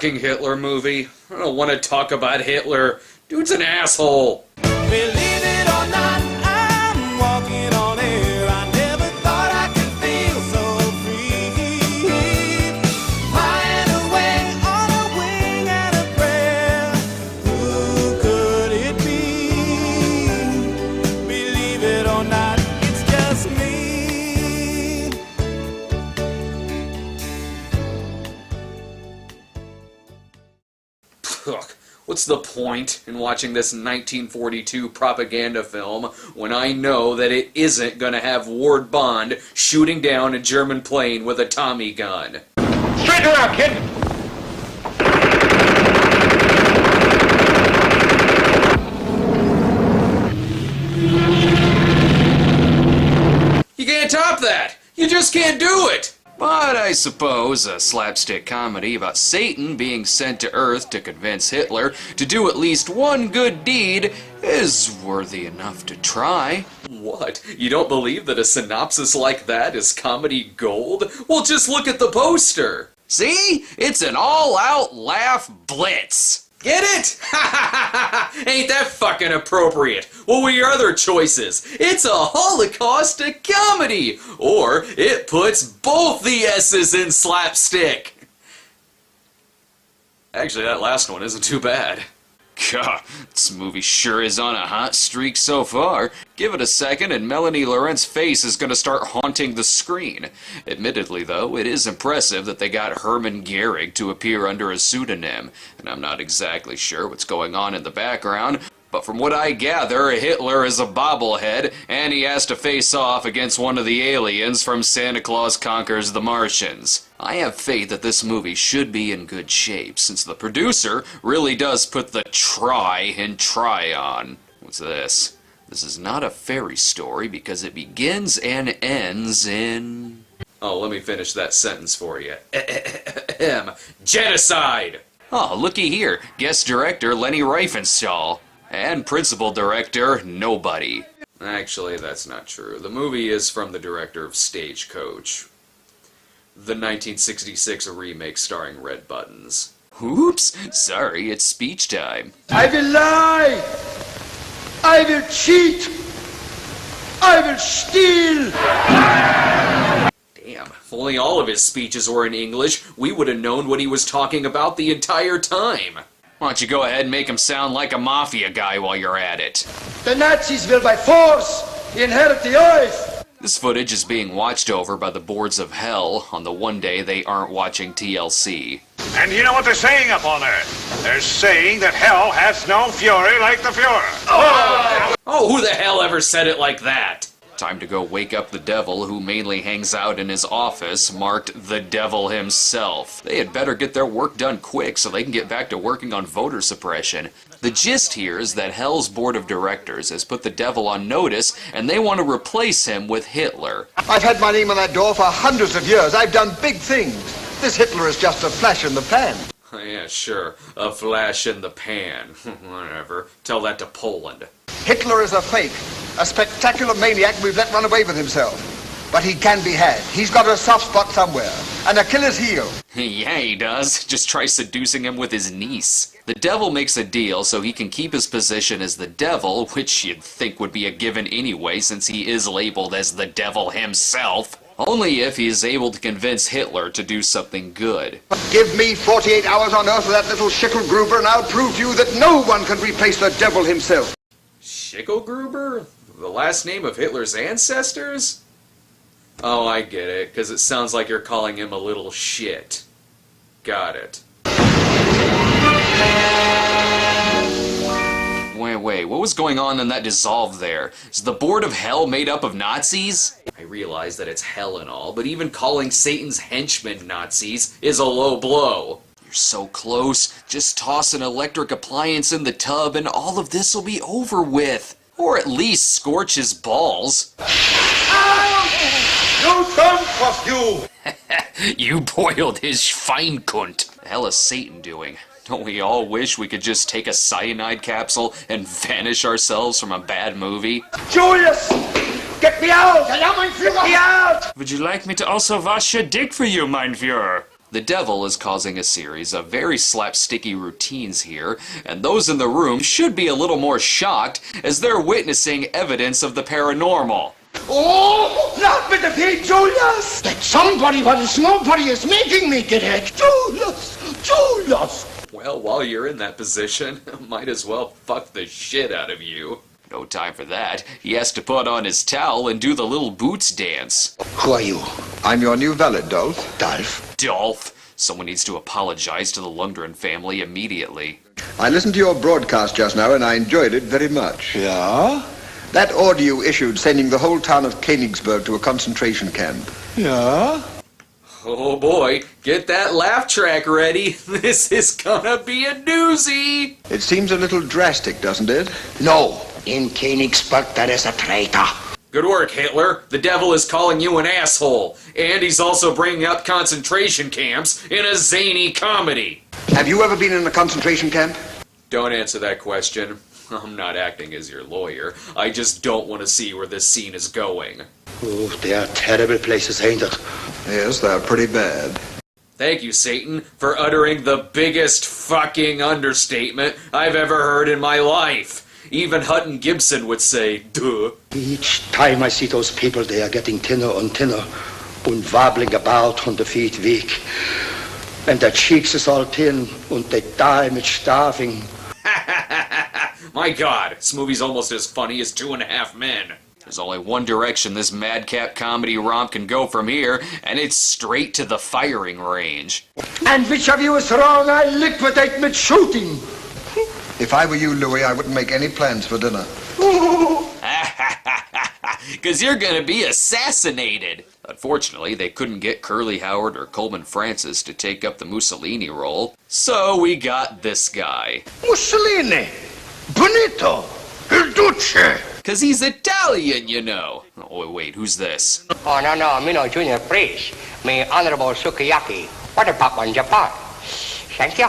fucking Hitler movie. I don't want to talk about Hitler. Dude's an asshole. Believe it or not, I'm walking on air. I never thought I could feel so free. Flying away on a wing and a prayer. Who could it be? Believe it or not, it's just me. Ugh. What's the point in watching this 1942 propaganda film when I know that it isn't gonna have Ward Bond shooting down a German plane with a Tommy gun? Straighten her out, kid! You can't top that! You just can't do it! But I suppose a slapstick comedy about Satan being sent to Earth to convince Hitler to do at least one good deed is worthy enough to try. What? You don't believe that a synopsis like that is comedy gold? Well, just look at the poster! See? It's an all-out laugh blitz! Get it? Ain't that fucking appropriate? What were your other choices? It's a Holocaust comedy! Or it puts both the S's in slapstick! Actually, that last one isn't too bad. God, this movie sure is on a hot streak so far. Give it a second and Melanie Laurent's face is gonna start haunting the screen. Admittedly, though, it is impressive that they got Herman Gehrig to appear under a pseudonym, and I'm not exactly sure what's going on in the background, but from what I gather, Hitler is a bobblehead, and he has to face off against one of the aliens from Santa Claus Conquers the Martians. I have faith that this movie should be in good shape, since the producer really does put the try in Tryon. What's this? This is not a fairy story because it begins and ends in... Oh, let me finish that sentence for you. Genocide! Oh, looky here. Guest director Leni Riefenstahl. And principal director, nobody. Actually, that's not true. The movie is from the director of Stagecoach, the 1966 remake starring Red Buttons. Oops, sorry, it's speech time. I will lie! I will cheat! I will steal! Damn, if only all of his speeches were in English, we would have known what he was talking about the entire time. Why don't you go ahead and make him sound like a mafia guy while you're at it? The Nazis will by force inherit the earth! This footage is being watched over by the boards of hell on the one day they aren't watching TLC. And you know what they're saying up on Earth? They're saying that hell has no fury like the Fuhrer. Oh, who the hell ever said it like that? Time to go wake up the devil who mainly hangs out in his office, marked the devil himself. They had better get their work done quick so they can get back to working on voter suppression. The gist here is that Hell's board of directors has put the devil on notice and they want to replace him with Hitler. I've had my name on that door for hundreds of years. I've done big things. This Hitler is just a flash in the pan. Oh, yeah, sure. A flash in the pan. Whatever. Tell that to Poland. Hitler is a fake, a spectacular maniac we've let run away with himself. But he can be had. He's got a soft spot somewhere, an Achilles heel. Yeah, he does. Just try seducing him with his niece. The devil makes a deal so he can keep his position as the devil, which you'd think would be a given anyway since he is labeled as the devil himself. Only if he is able to convince Hitler to do something good. Give me 48 hours on Earth with that little Schicklgruber and I'll prove to you that no one can replace the devil himself. Schicklgruber? The last name of Hitler's ancestors? Oh, I get it, because it sounds like you're calling him a little shit. Got it. Wait, what was going on in that dissolve there? Is the Board of Hell made up of Nazis? I realize that it's hell and all, but even calling Satan's henchmen Nazis is a low blow. You're so close. Just toss an electric appliance in the tub and all of this will be over with. Or at least scorch his balls. No chance for you! You boiled his Schweinkunt. The hell is Satan doing? Don't we all wish we could just take a cyanide capsule and vanish ourselves from a bad movie? Julius! Get me out! Get me out! Would you like me to also wash your dick for you, mein Führer? The devil is causing a series of very slapsticky routines here, and those in the room should be a little more shocked as they're witnessing evidence of the paranormal. Oh, not with the feet, Julius! That somebody but is nobody is making me get it. Julius! Well, while you're in that position, might as well fuck the shit out of you. No time for that. He has to put on his towel and do the little boots dance. Who are you? I'm your new valet, Dolph. Dolph? Dolph! Someone needs to apologize to the Lundgren family immediately. I listened to your broadcast just now and I enjoyed it very much. Yeah? That order you issued sending the whole town of Königsberg to a concentration camp. Yeah? Oh boy, get that laugh track ready. This is gonna be a doozy. It seems a little drastic, doesn't it? No. In Königsberg, there is a traitor. Good work, Hitler. The devil is calling you an asshole. And he's also bringing up concentration camps in a zany comedy. Have you ever been in a concentration camp? Don't answer that question. I'm not acting as your lawyer. I just don't want to see where this scene is going. Oh, they are terrible places, ain't it? Yes, they're pretty bad. Thank you, Satan, for uttering the biggest fucking understatement I've ever heard in my life. Even Hutton Gibson would say, duh. Each time I see those people, they are getting thinner and thinner and wobbling about on the feet weak. And their cheeks is all thin and they die with starving. My God, this movie's almost as funny as 2.5 Men. There's only one direction this madcap comedy romp can go from here, and it's straight to the firing range. And which of you is wrong? I liquidate with shooting. If I were you, Louis, I wouldn't make any plans for dinner. Because you're gonna be assassinated. Unfortunately, they couldn't get Curly Howard or Coleman Francis to take up the Mussolini role, so we got this guy. Mussolini! Bonito! Il Duce! Because he's Italian, you know. Oh, wait, who's this? Oh, no, me no junior, please. Me honorable sukiyaki. What about one Japan? Thank you.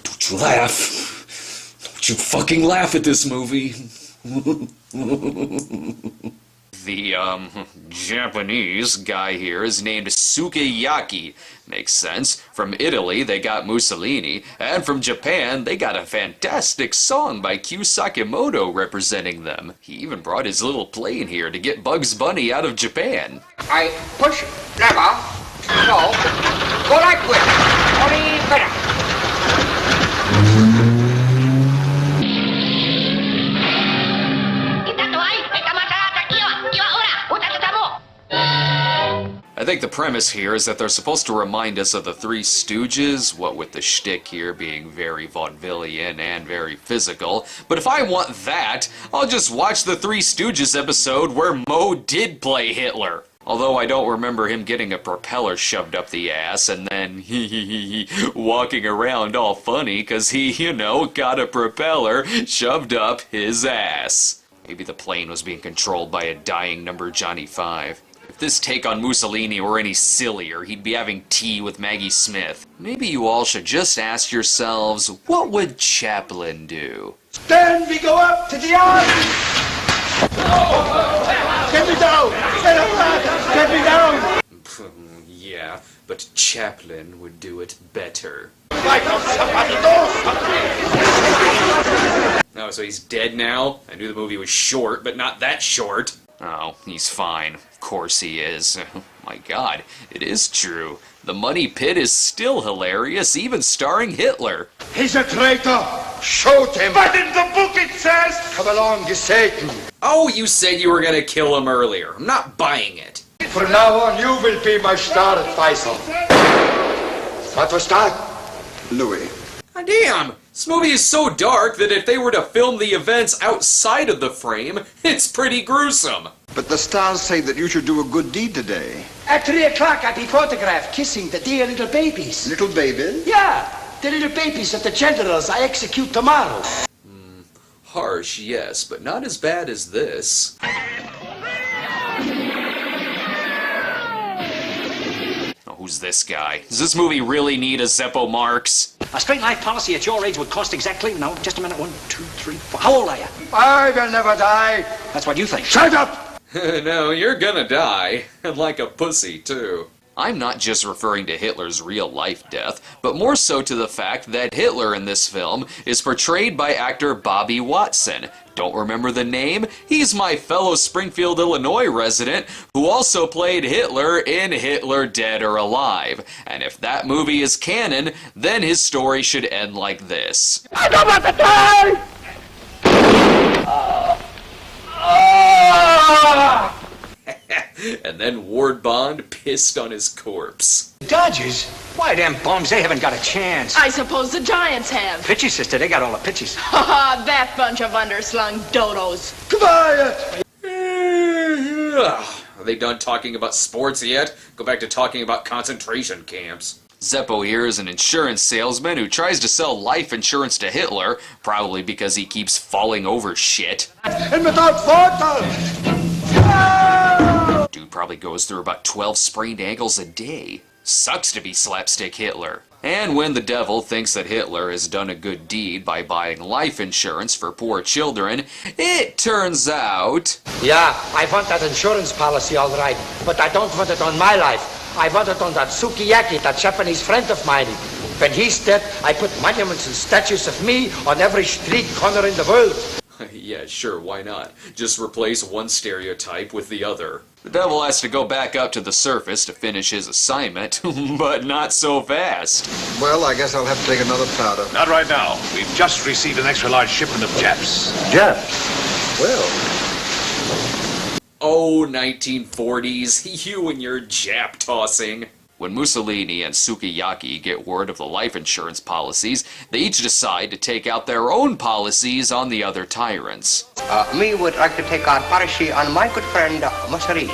Don't you laugh. Don't you fucking laugh at this movie. The, Japanese guy here is named Sukiyaki. Makes sense. From Italy, they got Mussolini, and from Japan, they got a fantastic song by Q Sakimoto representing them. He even brought his little plane here to get Bugs Bunny out of Japan. I push lever. So, go like this. Only better. I think the premise here is that they're supposed to remind us of the Three Stooges, what with the shtick here being very vaudevillian and very physical. But if I want that, I'll just watch the Three Stooges episode where Moe did play Hitler. Although I don't remember him getting a propeller shoved up the ass and then walking around all funny because he, you know, got a propeller shoved up his ass. Maybe the plane was being controlled by a dying number Johnny 5. If this take on Mussolini were any sillier, he'd be having tea with Maggie Smith. Maybe you all should just ask yourselves, what would Chaplin do? Then we go up to the army! Get me down! Get me down! Yeah, but Chaplin would do it better. Why don't somebody do something? Oh, so he's dead now? I knew the movie was short, but not that short. Oh, he's fine. Of course he is. My God, it is true. The Money Pit is still hilarious, even starring Hitler. He's a traitor! Shoot him! But in the book it says... Come along, you Satan! Oh, you said you were gonna kill him earlier. I'm not buying it. From now on, you will be my star at Faisal. What was that? Louis. God damn! This movie is so dark that if they were to film the events outside of the frame, it's pretty gruesome. But the stars say that you should do a good deed today. At 3 o'clock, I'll be photographed kissing the dear little babies. Little baby? Yeah, the little babies of the generals I execute tomorrow. Harsh, yes, but not as bad as this. Oh, who's this guy? Does this movie really need a Zeppo Marx? A straight life policy at your age would cost exactly, no, just a minute, 1, 2, 3, 4. How old are you? I will never die. That's what you think. Shut up! No, you're gonna die. And like a pussy, too. I'm not just referring to Hitler's real-life death, but more so to the fact that Hitler in this film is portrayed by actor Bobby Watson. Don't remember the name? He's my fellow Springfield, Illinois resident who also played Hitler in Hitler Dead or Alive. And if that movie is canon, then his story should end like this. I don't want to die! And then Ward Bond pissed on his corpse. Dodgers? Why, them bums, they haven't got a chance. I suppose the Giants have. Pitches, sister, they got all the pitches. Ha ha, that bunch of underslung dodos. Quiet! Are they done talking about sports yet? Go back to talking about concentration camps. Zeppo here is an insurance salesman who tries to sell life insurance to Hitler, probably because he keeps falling over shit. And without water! Dude probably goes through about 12 sprained ankles a day. Sucks to be slapstick Hitler. And when the devil thinks that Hitler has done a good deed by buying life insurance for poor children, it turns out... Yeah, I want that insurance policy, all right, but I don't want it on my life. I want it on that Sukiyaki, that Japanese friend of mine. When he's dead, I put monuments and statues of me on every street corner in the world. Yeah, sure, why not? Just replace one stereotype with the other. The devil has to go back up to the surface to finish his assignment, but not so fast. Well, I guess I'll have to take another powder. Not right now. We've just received an extra large shipment of Japs. Japs? Well, Oh, 1940s, you and your Jap tossing. When Mussolini and Sukiyaki get word of the life insurance policies, they each decide to take out their own policies on the other tyrants. Me would like to take out policy on my good friend Mussolini.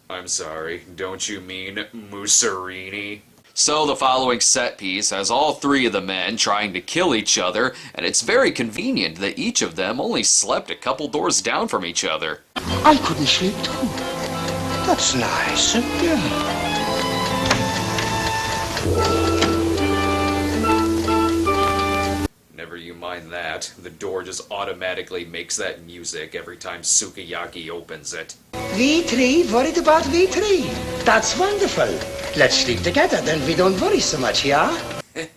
I'm sorry, don't you mean Mussolini? So the following set piece has all three of the men trying to kill each other, and it's very convenient that each of them only slept a couple doors down from each other. I couldn't sleep too. That's nice. Yeah. Never you mind that. The door just automatically makes that music every time Sukiyaki opens it. We three worried about we three. That's wonderful. Let's sleep together, then we don't worry so much, yeah?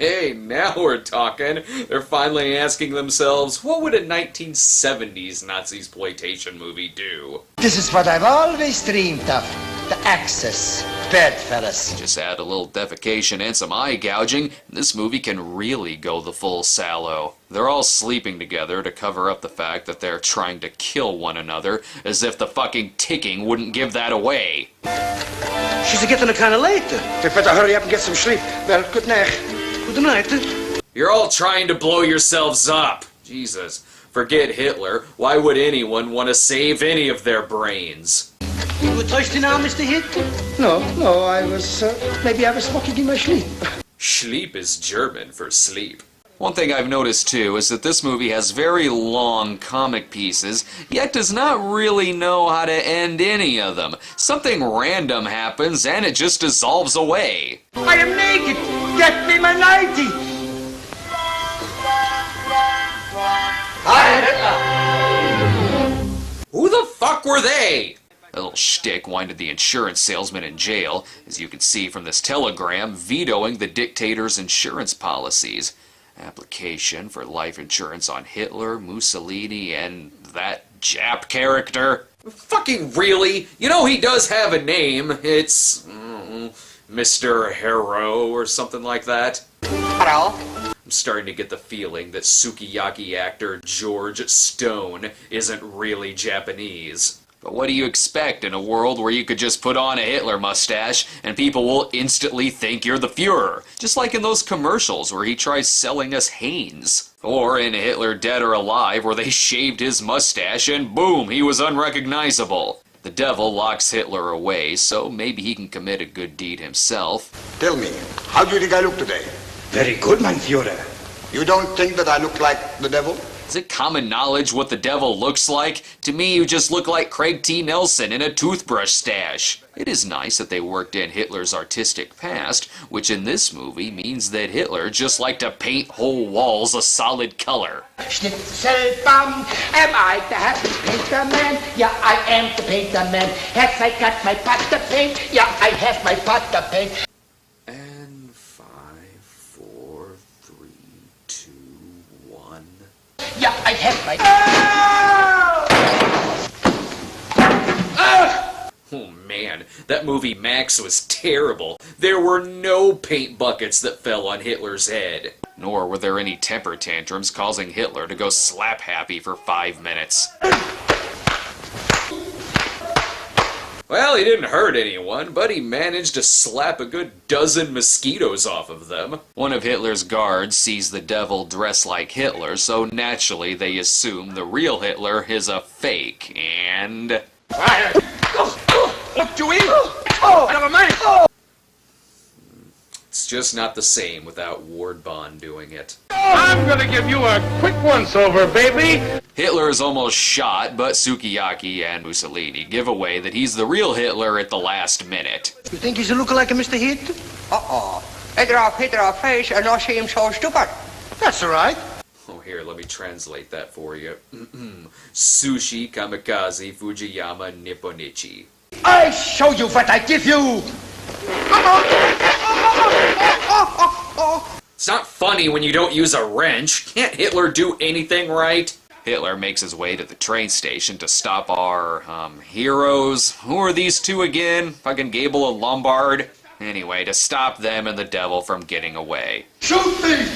Hey, now we're talking. They're finally asking themselves, what would a 1970s Nazi-exploitation movie do? This is what I've always dreamed of. The Axis. Bedfellas. Just add a little defecation and some eye gouging, and this movie can really go the full sallow. They're all sleeping together to cover up the fact that they're trying to kill one another, as if the fucking ticking wouldn't give that away. She's getting kind of late. We better hurry up and get some sleep. Well, good night. Good night. You're all trying to blow yourselves up. Jesus. Forget Hitler. Why would anyone want to save any of their brains? You were thirsty now, Mr. Hit? No, I was, maybe I was smoking in my sleep. Sleep is German for sleep. One thing I've noticed too is that this movie has very long comic pieces, yet does not really know how to end any of them. Something random happens and it just dissolves away. I am naked. Get me my nightie. Who the fuck were they? A little shtick winded the insurance salesman in jail, as you can see from this telegram, vetoing the dictator's insurance policies. Application for life insurance on Hitler, Mussolini, and that Jap character. Fucking really? You know he does have a name. It's Mr. Hero or something like that. Hello? I'm starting to get the feeling that Sukiyaki actor George Stone isn't really Japanese. But what do you expect in a world where you could just put on a Hitler mustache and people will instantly think you're the Fuhrer? Just like in those commercials where he tries selling us Hanes. Or in Hitler Dead or Alive where they shaved his mustache and boom, he was unrecognizable. The devil locks Hitler away, so maybe he can commit a good deed himself. Tell me, how do you think I look today? Very good, mein Führer. You don't think that I look like the devil? Is it common knowledge what the devil looks like? To me, you just look like Craig T. Nelson in a toothbrush stash. It is nice that they worked in Hitler's artistic past, which in this movie means that Hitler just liked to paint whole walls a solid color. Schnitzelbaum, am I the happy painter man? Yeah, I am the painter man. Have I got my pot to paint? Yeah, I have my pot to paint. And 5, 4, 3, 2, 1. Yeah, I have my... Oh man, that movie Max was terrible. There were no paint buckets that fell on Hitler's head. Nor were there any temper tantrums causing Hitler to go slap happy for 5 minutes. Well, he didn't hurt anyone, but he managed to slap a good dozen mosquitoes off of them. One of Hitler's guards sees the devil dressed like Hitler, so naturally they assume the real Hitler is a fake, and... It's just not the same without Ward Bond doing it. I'm gonna give you a quick once-over, baby! Hitler is almost shot, but Sukiyaki and Mussolini give away that he's the real Hitler at the last minute. You think he's a lookalike of Mr. Heath? Uh-oh. Hitler face and not seem so stupid. That's all right. Oh, here, let me translate that for you. Sushi Kamikaze Fujiyama Nipponichi. I show you what I give you. It's not funny when you don't use a wrench. Can't Hitler do anything right? Hitler makes his way to the train station to stop our, heroes. Who are these two again? Fucking Gable and Lombard? Anyway, to stop them and the devil from getting away. Shoot me!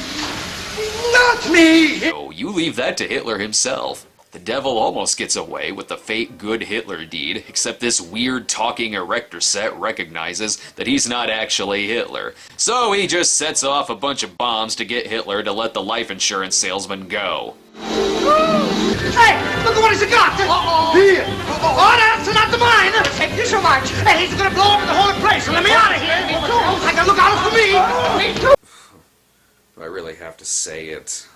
Not me! So you leave that to Hitler himself. The devil almost gets away with the fake good Hitler deed, except this weird talking erector set recognizes that he's not actually Hitler. So he just sets off a bunch of bombs to get Hitler to let the life insurance salesman go. Hey, look at what he's got! Here! Oh, that's not the mine! Thank you so much! Hey, he's gonna blow up the whole place! Let me out of here! Me too! I can look out for me! Me too! Do I really have to say it?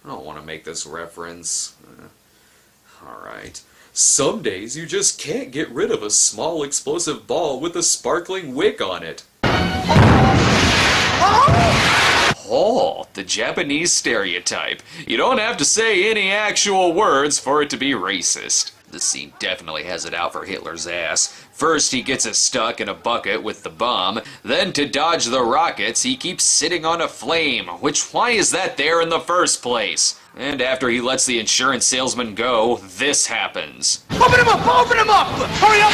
I don't want to make this reference. Alright. Some days you just can't get rid of a small explosive ball with a sparkling wick on it. Oh, the Japanese stereotype. You don't have to say any actual words for it to be racist. This scene definitely has it out for Hitler's ass. First, he gets it stuck in a bucket with the bomb. Then, to dodge the rockets, he keeps sitting on a flame. Why is that there in the first place? And after he lets the insurance salesman go, this happens. Open him up! Open him up! Hurry up!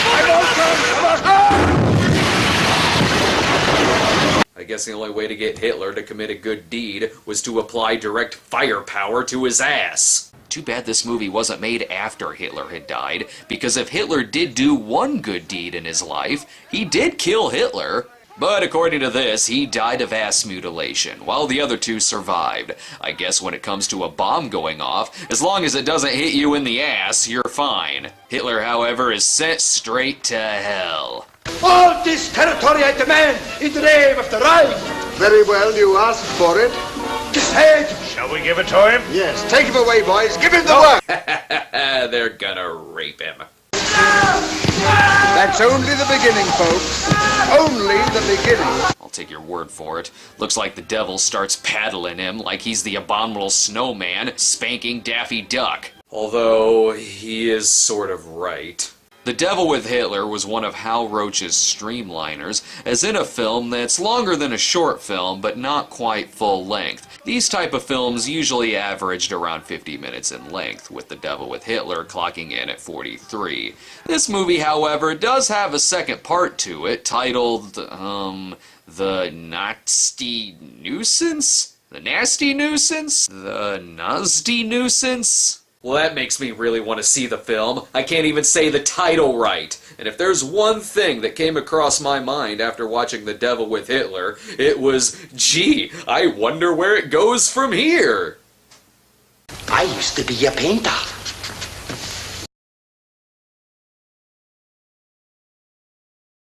I guess the only way to get Hitler to commit a good deed was to apply direct firepower to his ass. Too bad this movie wasn't made after Hitler had died, because if Hitler did do one good deed in his life, he did kill Hitler. But according to this, he died of ass mutilation, while the other two survived. I guess when it comes to a bomb going off, as long as it doesn't hit you in the ass, you're fine. Hitler, however, is sent straight to hell. All this territory I demand in the name of the Reich! Very well, you asked for it. His head! Shall we give it to him? Yes, take him away, boys. Give him the work. They're gonna rape him. That's only the beginning, folks. Only the beginning. I'll take your word for it. Looks like the devil starts paddling him like he's the abominable snowman spanking Daffy Duck. Although, he is sort of right. The Devil with Hitler was one of Hal Roach's streamliners, as in a film that's longer than a short film, but not quite full length. These type of films usually averaged around 50 minutes in length, with The Devil with Hitler clocking in at 43. This movie, however, does have a second part to it, titled, The Nasty Nuisance? The Nasty Nuisance? The Nasty Nuisance? Well, that makes me really want to see the film. I can't even say the title right. And if there's one thing that came across my mind after watching The Devil with Hitler, it was, gee, I wonder where it goes from here. I used to be a painter.